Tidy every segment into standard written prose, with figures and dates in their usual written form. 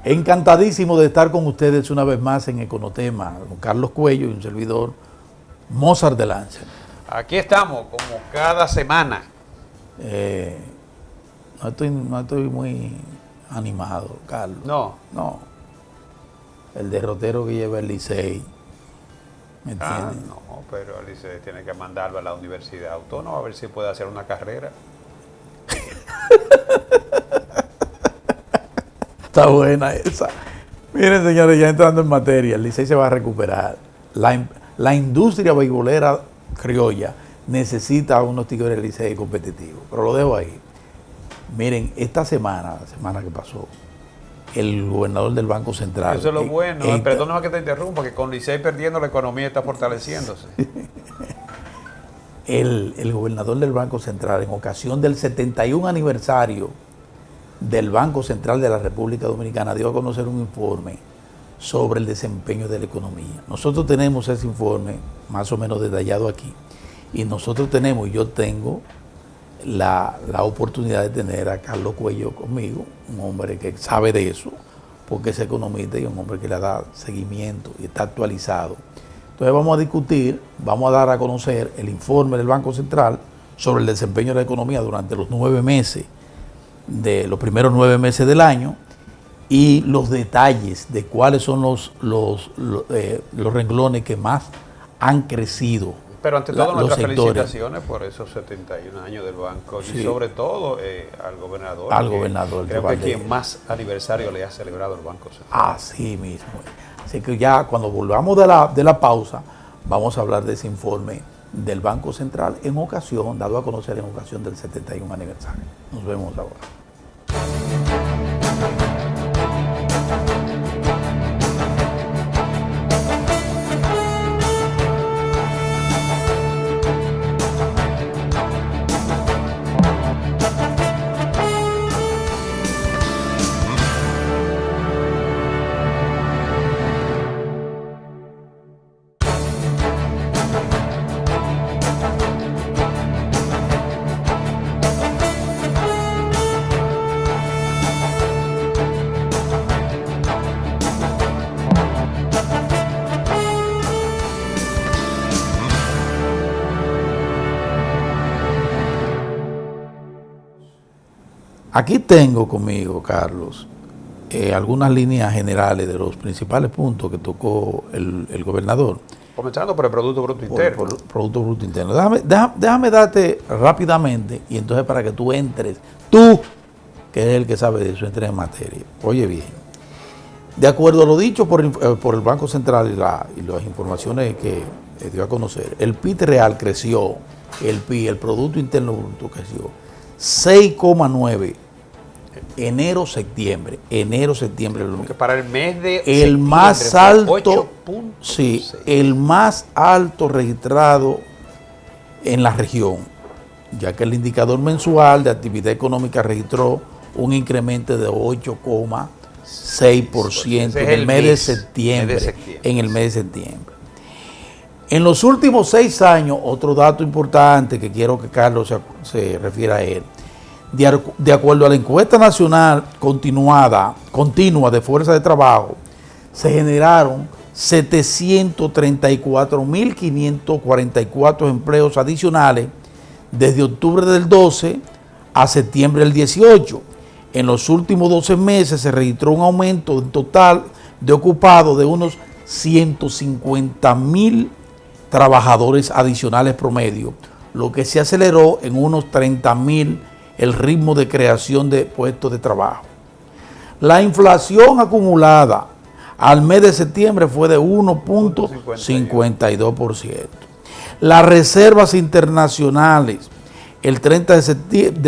Encantadísimo de estar con ustedes una vez más en Econotema, con Carlos Cuello y un servidor, Mozart de Lancer. Aquí estamos, como cada semana. No estoy muy animado, Carlos. No. El derrotero que lleva el Licey. ¿Me entiendes? No, pero el Licey tiene que mandarlo a la Universidad Autónoma a ver si puede hacer una carrera. Está buena esa. Miren, señores, ya entrando en materia, el Licey se va a recuperar. La industria beisbolera criolla necesita unos Tigres del Licey competitivos, pero lo dejo ahí. Miren, esta semana, la semana que pasó, el gobernador del Banco Central... Eso es lo bueno, perdóname que te interrumpa, que con Licey perdiendo la economía está fortaleciéndose. El gobernador del Banco Central, en ocasión del 71 aniversario del Banco Central de la República Dominicana, dio a conocer un informe sobre el desempeño de la economía. Nosotros tenemos ese informe más o menos detallado aquí, y yo tengo la oportunidad de tener a Carlos Cuello conmigo, un hombre que sabe de eso, porque es economista y un hombre que le da seguimiento y está actualizado. Entonces vamos a discutir, vamos a dar a conocer el informe del Banco Central sobre el desempeño de la economía durante los primeros 9 meses del año, y los detalles de cuáles son los renglones que más han crecido. Pero ante todo nuestras felicitaciones por esos 71 años del banco, sí, y sobre todo al gobernador. Creo que quien más aniversario le ha celebrado el Banco Central. Así mismo. Así que ya cuando volvamos de la pausa, vamos a hablar de ese informe del Banco Central dado a conocer en ocasión del 71 aniversario. Nos vemos ahora. Aquí tengo conmigo, Carlos, algunas líneas generales de los principales puntos que tocó el gobernador. Comenzando por el Producto Bruto Interno. Por Producto Bruto Interno. Déjame darte rápidamente, y entonces para que tú entres, tú, que es el que sabe de eso, entres en materia. Oye bien, de acuerdo a lo dicho por el Banco Central y las informaciones que dio a conocer, el PIB real creció, el Producto Interno Bruto creció 6,9 enero-septiembre. Que para el mes de el más alto, sí, el más alto registrado en la región, ya que el indicador mensual de actividad económica registró un incremento de 8,6% en el mes de septiembre. En los últimos 6 años, otro dato importante que quiero que Carlos se refiera a él, de acuerdo a la encuesta nacional continua de fuerza de trabajo, se generaron 734.544 empleos adicionales desde octubre del 12 a septiembre del 18. En los últimos 12 meses se registró un aumento en total de ocupados de unos 150.000 trabajadores adicionales promedio, lo que se aceleró en unos 30.000 el ritmo de creación de puestos de trabajo. La inflación acumulada al mes de septiembre fue de 1,52%. Las reservas internacionales el 30 de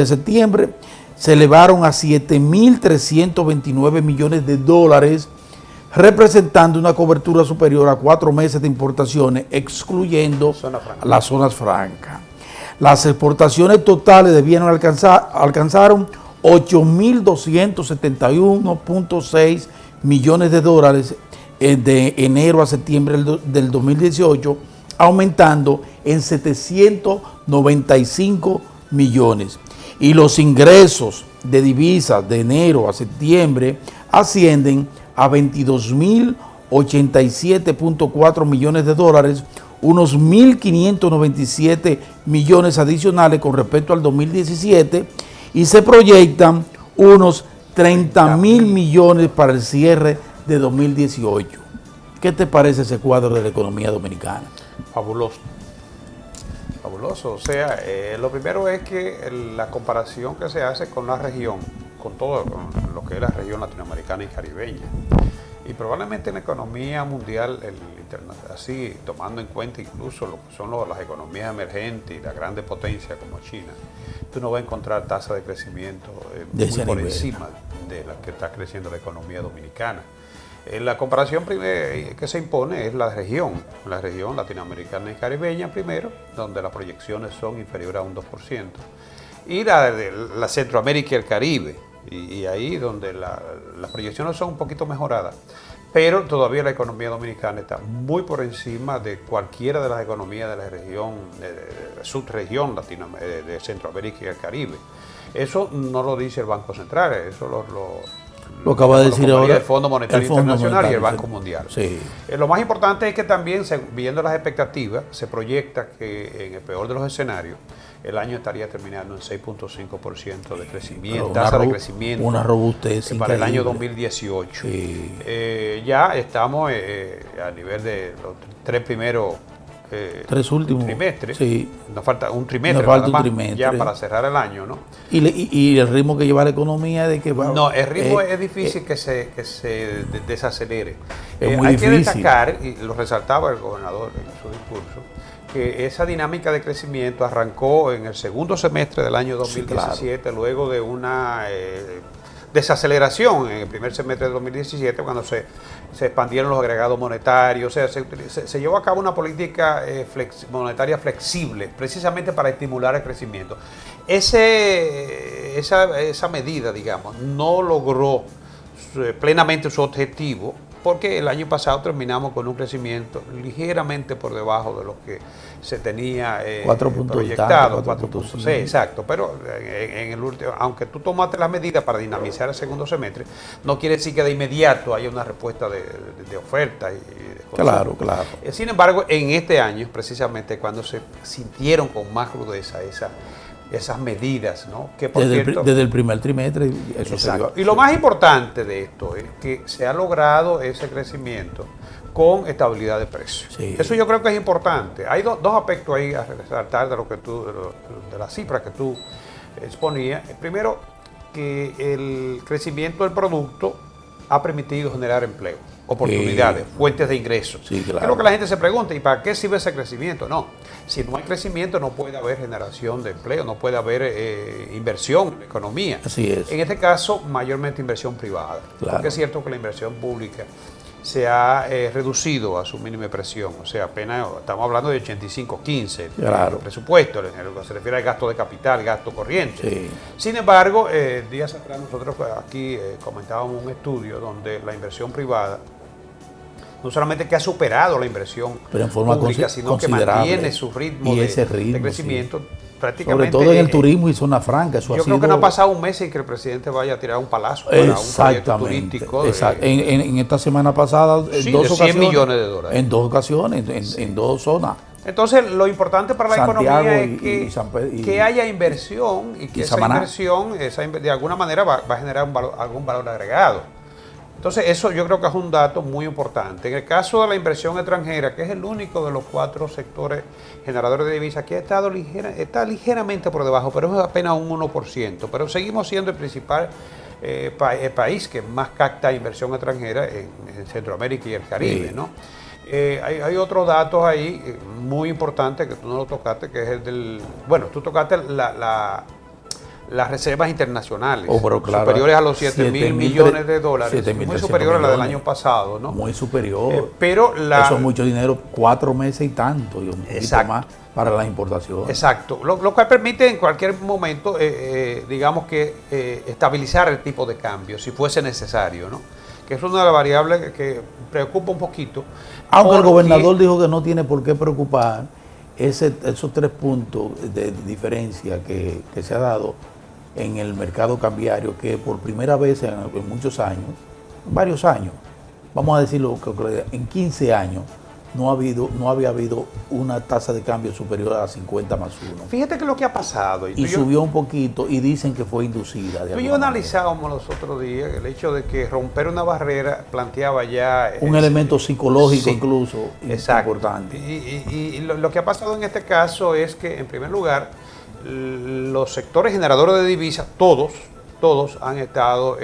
septiembre se elevaron a 7.329 millones de dólares, representando una cobertura superior a 4 meses de importaciones, excluyendo las zonas francas. Las exportaciones totales de bienes alcanzaron 8.271.6 millones de dólares de enero a septiembre del 2018, aumentando en 795 millones. Y los ingresos de divisas de enero a septiembre ascienden a 22.087.4 millones de dólares, unos 1.597 millones adicionales con respecto al 2017, y se proyectan unos 30.000 millones para el cierre de 2018. ¿Qué te parece ese cuadro de la economía dominicana? Fabuloso. Fabuloso. O sea, lo primero es que la comparación que se hace con la región, con todo lo que es la región latinoamericana y caribeña, y probablemente en la economía mundial, así tomando en cuenta incluso lo que son las economías emergentes y las grandes potencias como China, tú no vas a encontrar tasa de crecimiento muy por encima de la que está creciendo la economía dominicana. La comparación que se impone es la región latinoamericana y caribeña primero, donde las proyecciones son inferiores a un 2%, y la Centroamérica y el Caribe, y ahí donde las proyecciones son un poquito mejoradas, pero todavía la economía dominicana está muy por encima de cualquiera de las economías de la región, de subregión de Centroamérica y el Caribe. Eso no lo dice el Banco Central, eso lo acaba de decir ahora el Fondo Monetario Internacional y el Banco Mundial. Sí. Lo más importante es que también, viendo las expectativas, se proyecta que en el peor de los escenarios, el año estaría terminando en 6.5% de crecimiento, tasa de crecimiento. Una robustez para el año 2018. Sí. Ya estamos a nivel de los tres primeros tres últimos trimestres. Sí. Nos falta un trimestre, ya para cerrar el año, ¿no? Y el ritmo que lleva la economía de que va. No, el ritmo es difícil que se desacelere. Es muy hay difícil. Que destacar, y lo resaltaba el gobernador en su discurso, que esa dinámica de crecimiento arrancó en el segundo semestre del año 2017, sí, claro, luego de una desaceleración en el primer semestre de 2017, cuando se expandieron los agregados monetarios. O sea, se llevó a cabo una política monetaria flexible, precisamente para estimular el crecimiento. Esa medida, digamos, no logró plenamente su objetivo, porque el año pasado terminamos con un crecimiento ligeramente por debajo de lo que se tenía proyectado, 4.6, exacto, pero en el último, aunque tú tomaste las medidas para dinamizar el segundo semestre, no quiere decir que de inmediato haya una respuesta de oferta y de cosas. Claro, claro. Sin embargo, en este año, precisamente cuando se sintieron con más crudeza esas medidas, ¿no? Que por cierto, desde el primer trimestre eso se dio. Y lo más importante de esto es que se ha logrado ese crecimiento con estabilidad de precios. Sí. Eso yo creo que es importante. Hay dos aspectos ahí a resaltar de las cifras que tú exponías. Primero, que el crecimiento del producto ha permitido generar empleo, oportunidades, sí, fuentes de ingresos. Sí, claro. Es lo que la gente se pregunta, ¿y para qué sirve ese crecimiento? No, si no hay crecimiento no puede haber generación de empleo, no puede haber inversión en la economía. Así es. En este caso, mayormente inversión privada. Claro. Porque es cierto que la inversión pública se ha reducido a su mínima expresión, o sea, apenas estamos hablando de 85-15, claro, el presupuesto, en lo que se refiere al gasto de capital, gasto corriente. Sí. Sin embargo, días atrás nosotros aquí comentábamos un estudio donde la inversión privada no solamente que ha superado la inversión pública, sino que mantiene su ritmo de crecimiento. Sí. Prácticamente, sobre todo en el turismo y zona franca. Eso yo creo que no ha pasado un mes sin que el presidente vaya a tirar un palazo para un proyecto turístico. En esta semana pasada, sí, dos ocasiones, 100 millones de dólares. En dos ocasiones, en dos zonas. Entonces, lo importante para la economía es que haya inversión y que esa inversión de alguna manera va a generar algún valor agregado. Entonces, eso yo creo que es un dato muy importante. En el caso de la inversión extranjera, que es el único de los 4 sectores generadores de divisas que está ligeramente por debajo, pero es apenas un 1%. Pero seguimos siendo el principal país que más capta inversión extranjera en Centroamérica y el Caribe, ¿no? Hay otros datos ahí muy importantes que tú no lo tocaste, que es el del... Bueno, tú tocaste las reservas internacionales, pero claro, superiores a los 7.000 millones de dólares, muy superior a la del año pasado, ¿no? Muy superior. Pero eso es mucho dinero, 4 meses y tanto, y un poquito más para las importaciones. Exacto, lo cual permite en cualquier momento, digamos que estabilizar el tipo de cambio, si fuese necesario, ¿no? Que es una de las variables que preocupa un poquito. Aunque el gobernador dijo que no tiene por qué preocupar esos 3 puntos de diferencia que se ha dado en el mercado cambiario, que por primera vez en muchos años varios años, vamos a decirlo, en 15 años, no había habido una tasa de cambio superior a 50 más 1. Fíjate que lo que ha pasado. Y subió un poquito y dicen que fue inducida. Tú y yo analizábamos los otros días el hecho de que romper una barrera planteaba ya... un elemento psicológico, sí, incluso exacto, importante. Y lo que ha pasado en este caso es que, en primer lugar, los sectores generadores de divisas, todos han estado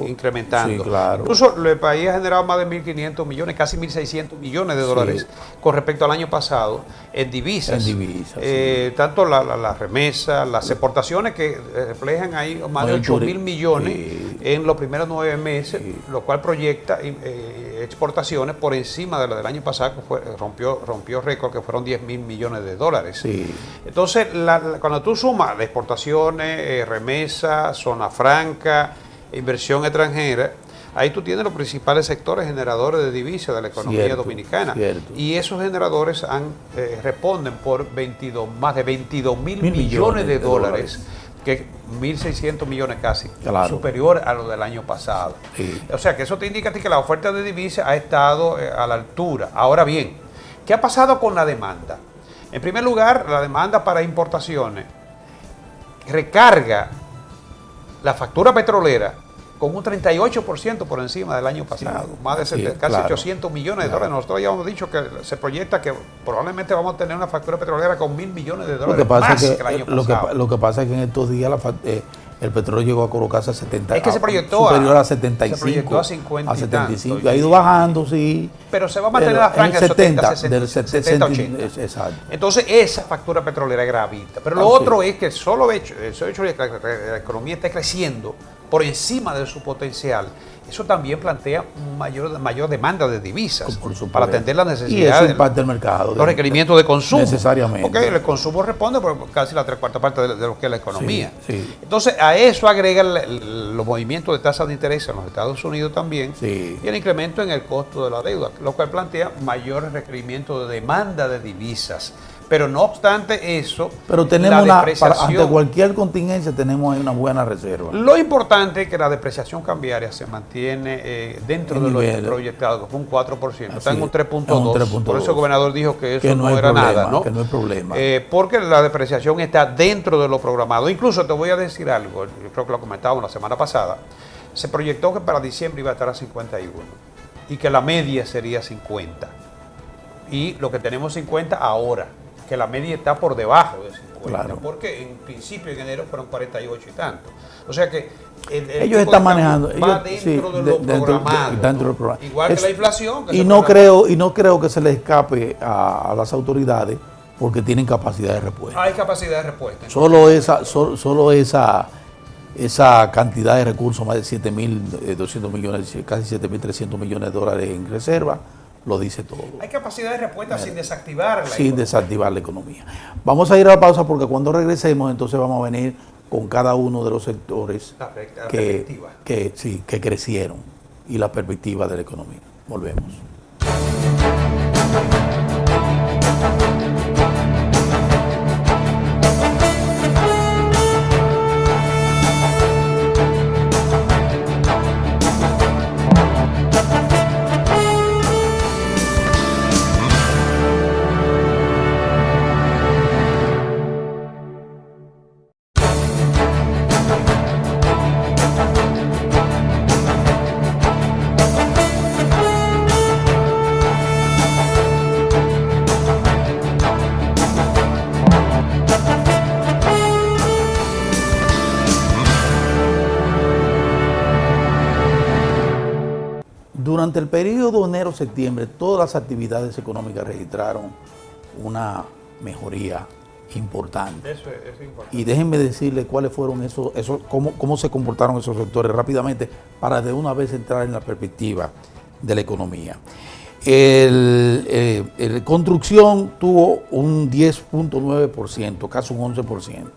incrementando. Sí, claro. Incluso el país ha generado más de 1.500 millones, casi 1.600 millones de dólares, sí, con respecto al año pasado en divisas. Sí. Tanto las remesas, las exportaciones que reflejan ahí más de 8.000 millones, sí, en los primeros 9 meses, sí, lo cual proyecta exportaciones por encima de la del año pasado, que rompió récord, que fueron 10.000 millones de dólares. Sí. Entonces, cuando tú sumas exportaciones, remesas, zona franca, inversión extranjera, ahí tú tienes los principales sectores generadores de divisas de la economía dominicana. Cierto. Y esos generadores responden por más de 22 mil millones de dólares, que 1.600 millones casi, claro, superior a lo del año pasado. Sí. O sea que eso te indica a ti que la oferta de divisas ha estado a la altura. Ahora bien, ¿qué ha pasado con la demanda? En primer lugar, la demanda para importaciones recarga la factura petrolera con un 38% por encima del año pasado, sí, más de casi 800 millones de dólares. Nosotros ya hemos dicho que se proyecta que probablemente vamos a tener una factura petrolera con 1.000 millones de dólares más que el año pasado. Lo que pasa es que en estos días el petróleo llegó a colocarse a 70. Es que se proyectó superior a 75. Se proyectó a 50 a 75. Tanto, ha ido bajando, sí. Pero se va a mantener la franja de 70, 80. Exacto. Entonces, esa factura petrolera es gravita. Pero lo otro es que el solo hecho de que la economía esté creciendo por encima de su potencial, eso también plantea mayor demanda de divisas para atender las necesidades. Y eso impacta el mercado. Los requerimientos de consumo. Necesariamente. Porque el consumo responde por casi la 3/4 parte de lo que es la economía. Sí, sí. Entonces, a eso agrega los movimientos de tasas de interés en los Estados Unidos también, sí, y el incremento en el costo de la deuda, lo cual plantea mayores requerimientos de demanda de divisas. Pero no obstante eso, pero tenemos ante cualquier contingencia tenemos ahí una buena reserva. Lo importante es que la depreciación cambiaria se mantiene dentro de lo proyectado, que fue un 4%, está en un 3.2%. Por eso el gobernador dijo que eso no era nada, ¿no? Que no hay problema. Porque la depreciación está dentro de lo programado. Incluso te voy a decir algo, yo creo que lo comentábamos la semana pasada, se proyectó que para diciembre iba a estar a 51 y que la media sería 50. Y lo que tenemos 50 ahora, que la media está por debajo de 50, claro, porque en principio en enero fueron 48 y tanto. O sea que ellos están manejando, va dentro de lo programado, dentro del programa. Igual que la inflación. Y no creo que se les escape a las autoridades porque tienen capacidad de respuesta. Hay capacidad de respuesta. Solo esa cantidad de recursos, más de 7.200 millones, casi 7.300 millones de dólares en reserva, lo dice todo. Hay capacidad de respuesta sin desactivar la economía. Vamos a ir a la pausa porque cuando regresemos entonces vamos a venir con cada uno de los sectores que crecieron y la perspectiva de la economía. Volvemos. Durante el periodo enero-septiembre, todas las actividades económicas registraron una mejoría importante. Eso es importante. Y déjenme decirles cuáles fueron cómo se comportaron esos sectores rápidamente para de una vez entrar en la perspectiva de la economía. Construcción tuvo un 10.9%, casi un 11%.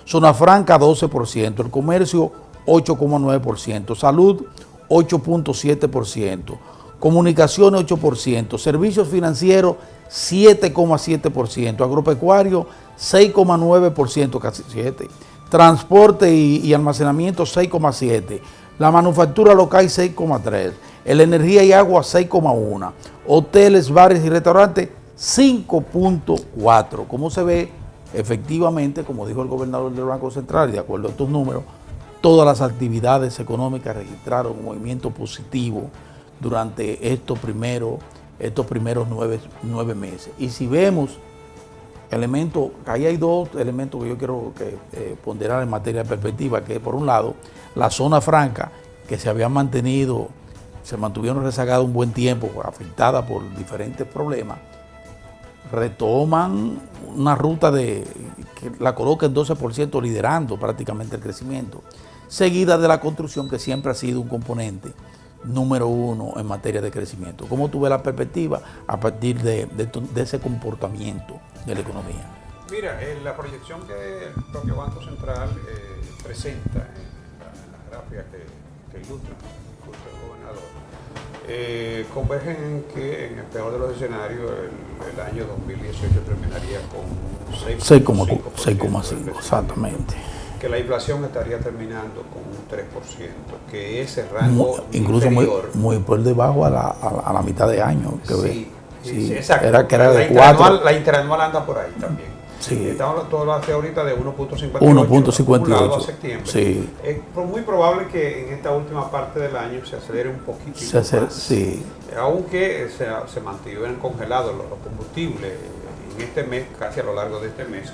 Zona franca 12%, el comercio 8.9%, salud 8.7%, comunicaciones 8%, servicios financieros 7.7%, agropecuario 6.9%, casi 7%, transporte y almacenamiento 6.7%, La manufactura local 6,3%. La energía y agua 6,1%. Hoteles, bares y restaurantes 5,4%. Como se ve, efectivamente, como dijo el gobernador del Banco Central, y de acuerdo a estos números, todas las actividades económicas registraron un movimiento positivo durante estos primeros 9 meses. Y si vemos elementos, ahí hay dos elementos que yo quiero ponderar en materia de perspectiva, que por un lado, la zona franca, que se mantuvieron rezagadas un buen tiempo, afectada por diferentes problemas, retoman una ruta que la coloca en 12%, liderando prácticamente el crecimiento, seguida de la construcción, que siempre ha sido un componente número uno en materia de crecimiento. ¿Cómo tú ves la perspectiva a partir de ese comportamiento de la economía? Mira, la proyección que el propio Banco Central presenta en las gráficas que ilustran el gobernador, convergen en que en el peor de los escenarios el año 2018 terminaría con 6,5, exactamente. Que la inflación estaría terminando con un 3%, que ese rango incluso inferior, muy por debajo a la mitad de año. Sí, exacto. Era de 4. La interanual anda por ahí también. Sí. Estamos todo hacia ahorita de 1.58 1.58 a septiembre. Sí. Es muy probable que en esta última parte del año se acelere un poquito más. Sí. Aunque se mantuvieron congelados los combustibles en este mes, casi a lo largo de este mes,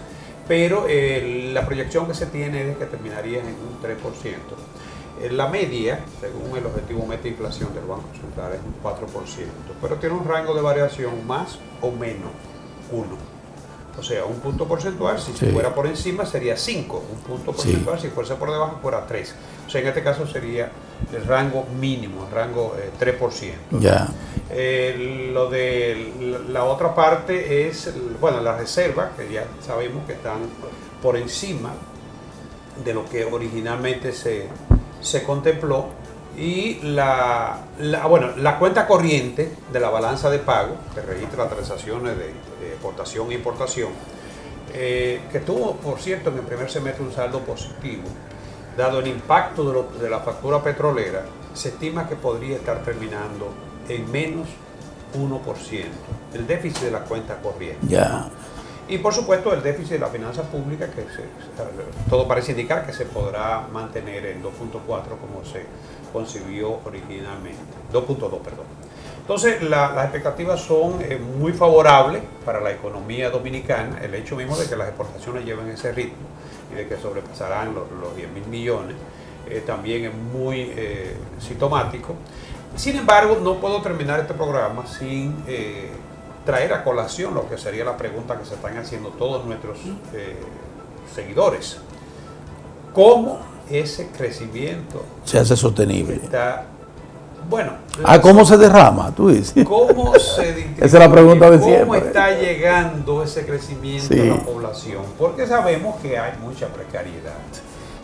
pero la proyección que se tiene es que terminaría en un 3%. La media, según el objetivo meta de inflación del Banco Central, es un 4%, pero tiene un rango de variación más o menos 1. O sea, un punto porcentual, si fuera por encima sería 5, un punto porcentual, si fuese por debajo fuera 3. O sea, en este caso sería el rango mínimo, el rango 3%. Ya. Lo de la otra parte es, las reservas, que ya sabemos que están por encima de lo que originalmente se contempló, y la cuenta corriente de la balanza de pago, que registra las transacciones de exportación e importación, que tuvo, por cierto, en el primer semestre un saldo positivo, dado el impacto de la factura petrolera, se estima que podría estar terminando en menos 1%, el déficit de la cuenta corriente. Ya. Y por supuesto el déficit de la finanza pública, que todo parece indicar que se podrá mantener en 2.4 como se concibió originalmente, 2.2, perdón. Entonces las expectativas son muy favorables para la economía dominicana, el hecho mismo de que las exportaciones lleven ese ritmo y de que sobrepasarán los 10.000 millones, también es muy sintomático. Sin embargo, no puedo terminar este programa sin traer a colación lo que sería la pregunta que se están haciendo todos nuestros seguidores. ¿Cómo ese crecimiento se hace sostenible? Está, ¿cómo se derrama? Tú dices. ¿Cómo se esa es la pregunta de siempre. ¿Cómo está llegando ese crecimiento a la población? Porque sabemos que hay mucha precariedad.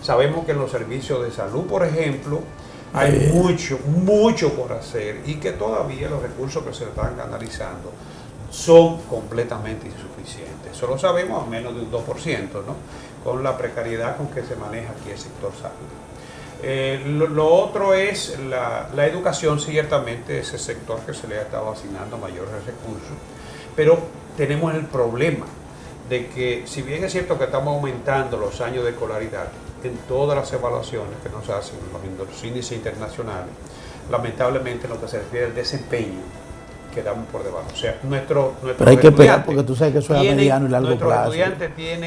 Sabemos que en los servicios de salud, por ejemplo, hay mucho por hacer, y que todavía los recursos que se están canalizando son completamente insuficientes. Eso lo sabemos a menos de un 2%, ¿no? Con la precariedad con que se maneja aquí el sector salud. Lo otro es la educación, ciertamente ese sector que se le ha estado asignando mayores recursos, pero tenemos el problema de que, si bien es cierto que estamos aumentando los años de escolaridad, en todas las evaluaciones que nos hacen los índices internacionales, lamentablemente en lo que se refiere al desempeño, quedamos por debajo. O sea, pero hay que esperar, porque tú sabes que eso es a mediano y largo plazo.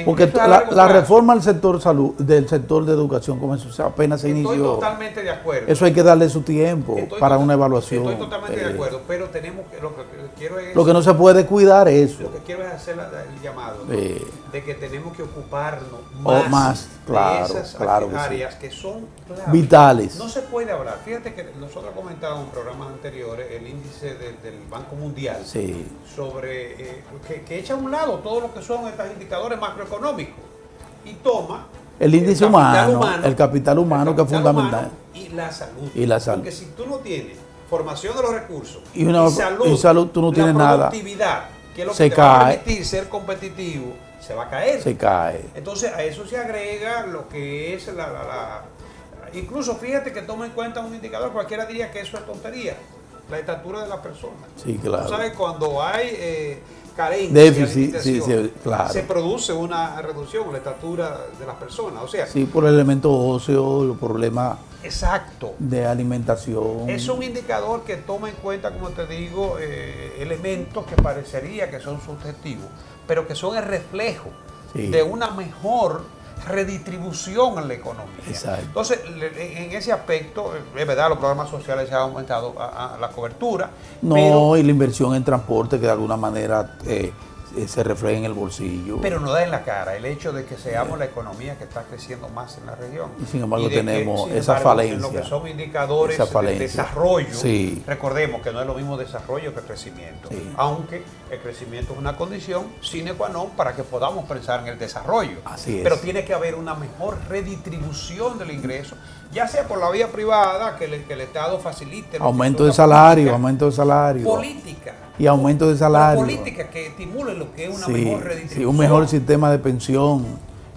Porque la reforma del sector salud, del sector de educación, como eso apenas se inició. Estoy totalmente de acuerdo. Eso hay que darle su tiempo para una evaluación. Estoy totalmente de acuerdo, pero tenemos que, lo que quiero es... Lo que no se puede cuidar es eso. Lo que quiero es hacer el llamado, ¿no? De que tenemos que ocuparnos más de esas áreas que son claves, vitales. No se puede hablar. Fíjate que nosotros comentábamos en programas anteriores el índice del Banco Mundial sobre que echa a un lado todo lo que son estos indicadores macroeconómicos y toma el índice humano, el capital humano, que es fundamental, y la salud. Porque si tú no tienes formación de los recursos y salud, tú no tienes nada. Productividad, que es lo que te va a permitir ser competitivo, se va a caer. Se cae. Entonces a eso se agrega lo que es Incluso fíjate que toma en cuenta un indicador, cualquiera diría que eso es tontería, la estatura de la persona. Sí, claro. Tú sabes, cuando hay carencia, déficit, sí, claro. se produce una reducción en la estatura de las personas. O sea, sí, por el elemento óseo, los problemas exacto. de alimentación. Es un indicador que toma en cuenta, como te digo, elementos que parecería que son subjetivos, pero que son el reflejo de una mejor redistribución en la economía. Exacto. Entonces, en ese aspecto, es verdad, los programas sociales se han aumentado a la cobertura. No, pero, y la inversión en transporte que de alguna manera se refleja en el bolsillo. Pero no da en la cara el hecho de que seamos la economía que está creciendo más en la región. Y sin embargo tenemos esa falencia. En lo que son indicadores de desarrollo, recordemos que no es lo mismo desarrollo que crecimiento. Aunque el crecimiento es una condición sine qua non para que podamos pensar en el desarrollo. Así es. Pero tiene que haber una mejor redistribución del ingreso, ya sea por la vía privada, que el Estado facilite. Aumento de salario, aumento de salario. Política. Y aumento de salario. Políticas que estimulen lo que es una mejor redistribución. Sí, un mejor sistema de pensión.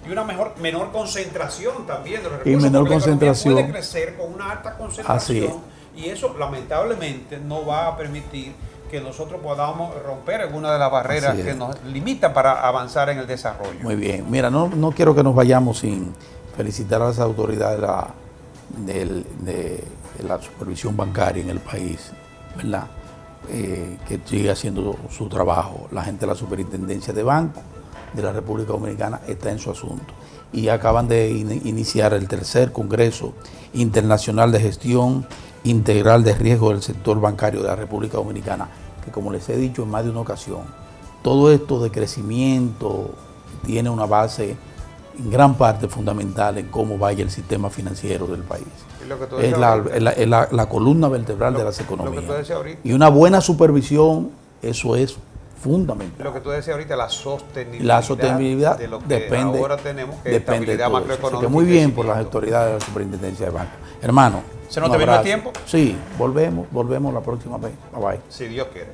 Y una menor concentración también de los recursos. Y menor concentración. La economía puede crecer con una alta concentración. Y eso lamentablemente no va a permitir que nosotros podamos romper alguna de las barreras que nos limitan para avanzar en el desarrollo. Muy bien. Mira, no quiero que nos vayamos sin felicitar a las autoridades de la supervisión bancaria en el país, ¿verdad? Que sigue haciendo su trabajo. La gente de la Superintendencia de Banco de la República Dominicana está en su asunto. Y acaban de iniciar el tercer Congreso Internacional de Gestión Integral de Riesgo del Sector Bancario de la República Dominicana, que como les he dicho en más de una ocasión, todo esto de crecimiento tiene una base en gran parte fundamental en cómo vaya el sistema financiero del país. Es la columna vertebral de las economías. Y una buena supervisión, eso es fundamental. Lo que tú decías ahorita, la sostenibilidad de lo que depende, ahora tenemos, que depende estabilidad de todo macroeconómica. Así que muy bien por las autoridades de la Superintendencia de Banco. Hermano, ¿se nos terminó el tiempo? Sí, volvemos la próxima vez. Bye bye. Si Dios quiere.